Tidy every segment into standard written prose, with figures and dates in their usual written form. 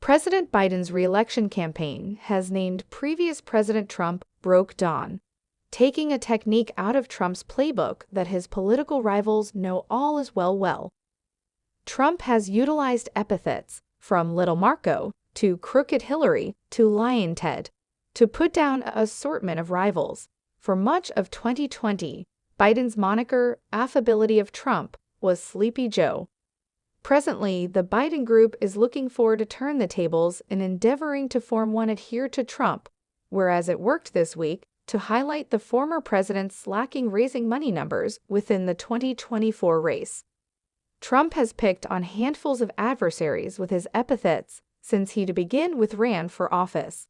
President Biden's re-election campaign has named previous President Trump broke Don, taking a technique out of Trump's playbook that his political rivals know all is well. Trump has utilized epithets from Little Marco to Crooked Hillary to Lion Ted to put down an assortment of rivals. For much of 2020, Biden's moniker, Affability of Trump, was Sleepy Joe. Presently, the Biden group is looking forward to turn the tables and endeavoring to form one adhere to Trump, whereas it worked this week to highlight the former president's slacking raising money numbers within the 2024 race. Trump has picked on handfuls of adversaries with his epithets since he to begin with ran for office.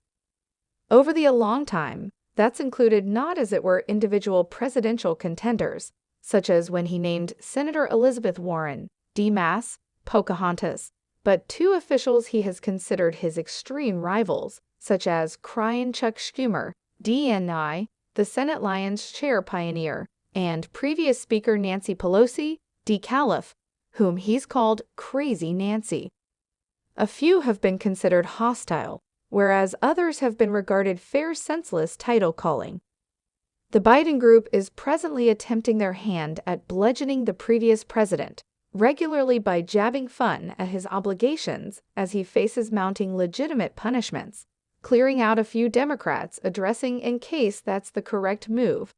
Over the long time, that's included not as it were individual presidential contenders, such as when he named Senator Elizabeth Warren, DMAS, Pocahontas, but two officials he has considered his extreme rivals, such as Cryin' Chuck Schumer, DNI, the Senate Lion's Chair pioneer, and previous Speaker Nancy Pelosi, DCaliph, whom he's called Crazy Nancy. A few have been considered hostile, whereas others have been regarded fair senseless title-calling. The Biden group is presently attempting their hand at bludgeoning the previous president, regularly by jabbing fun at his obligations as he faces mounting legitimate punishments, clearing out a few Democrats addressing in case that's the correct move.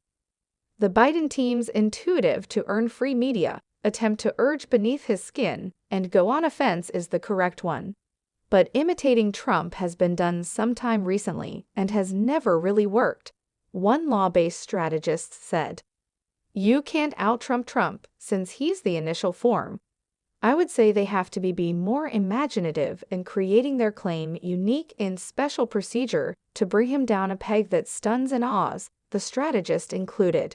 The Biden team's intuitive to earn free media attempt to urge beneath his skin and go on offense is the correct one. But imitating Trump has been done sometime recently and has never really worked, one law-based strategist said. You can't out-Trump Trump since he's the initial form. I would say they have to be more imaginative in creating their claim unique and special procedure to bring him down a peg that stuns and awes, the strategist included.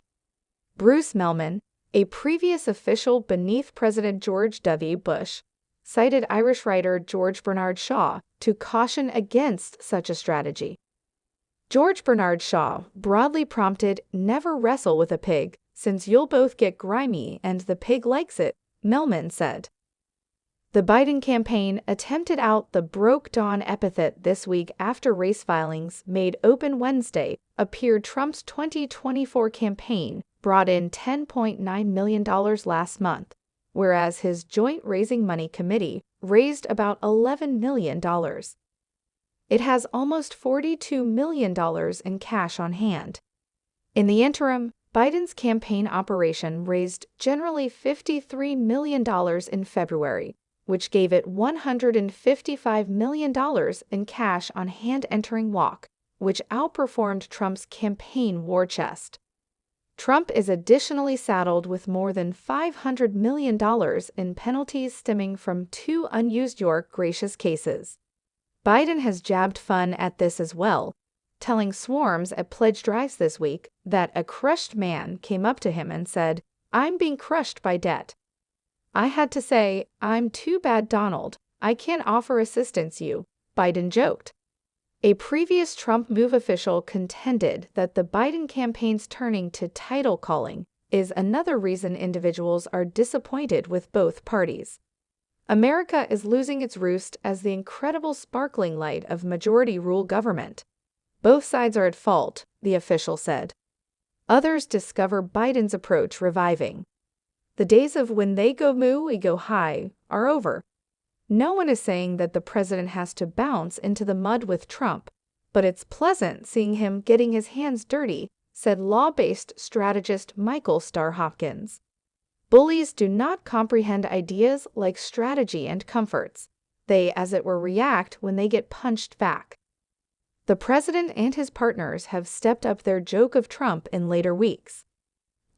Bruce Melman, a previous official beneath President George W. Bush, cited Irish writer George Bernard Shaw to caution against such a strategy. George Bernard Shaw broadly prompted, "Never wrestle with a pig, since you'll both get grimy and the pig likes it," Melman said. The Biden campaign attempted out the broke Don epithet this week after race filings made open Wednesday appeared Trump's 2024 campaign brought in $10.9 million last month, whereas his joint raising money committee raised about $11 million. It has almost $42 million in cash on hand. In the interim, Biden's campaign operation raised generally $53 million in February, which gave it $155 million in cash on hand entering walk, which outperformed Trump's campaign war chest. Trump is additionally saddled with more than $500 million in penalties stemming from two unused Your Gracious cases. Biden has jabbed fun at this as well, telling swarms at pledge drives this week that a crushed man came up to him and said, "I'm being crushed by debt. I had to say, I'm too bad, Donald. I can't offer assistance you," Biden joked. A previous Trump move official contended that the Biden campaign's turning to title calling is another reason individuals are disappointed with both parties. America is losing its roost as the incredible sparkling light of majority rule government. Both sides are at fault, the official said. Others discover Biden's approach reviving. The days of when they go moo, we go high are over. No one is saying that the president has to bounce into the mud with Trump, but it's pleasant seeing him getting his hands dirty, said law-based strategist Michael Starr Hopkins. Bullies do not comprehend ideas like strategy and comforts. They, as it were, react when they get punched back. The president and his partners have stepped up their joke of Trump in later weeks.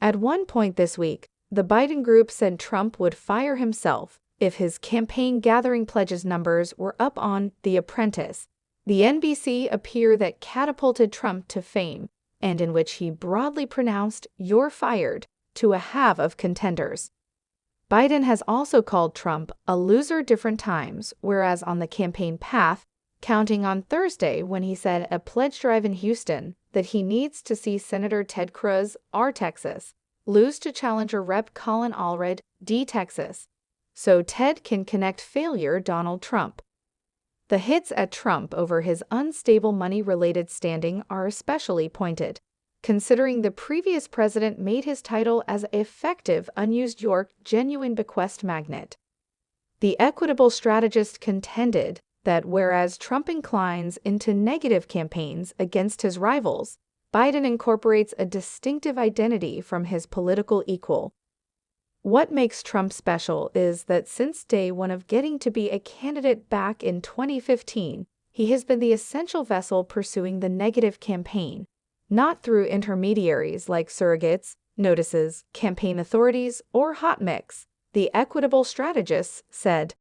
At one point this week, the Biden group said Trump would fire himself if his campaign gathering pledges numbers were up on The Apprentice, the NBC appear that catapulted Trump to fame, and in which he broadly pronounced "you're fired" to a half of contenders. Biden has also called Trump a loser different times, whereas on the campaign path, counting on Thursday when he said at a pledge drive in Houston that he needs to see Senator Ted Cruz, R. Texas, lose to challenger Rep. Colin Allred, D. Texas, so Ted can connect failure Donald Trump. The hits at Trump over his unstable money-related standing are especially pointed, considering the previous president made his title as effective unused York genuine bequest magnet. The equitable strategist contended that whereas Trump inclines into negative campaigns against his rivals, Biden incorporates a distinctive identity from his political equal. What makes Trump special is that since day one of getting to be a candidate back in 2015, he has been the essential vessel pursuing the negative campaign, not through intermediaries like surrogates, notices, campaign authorities, or hot mix, the equitable strategist said.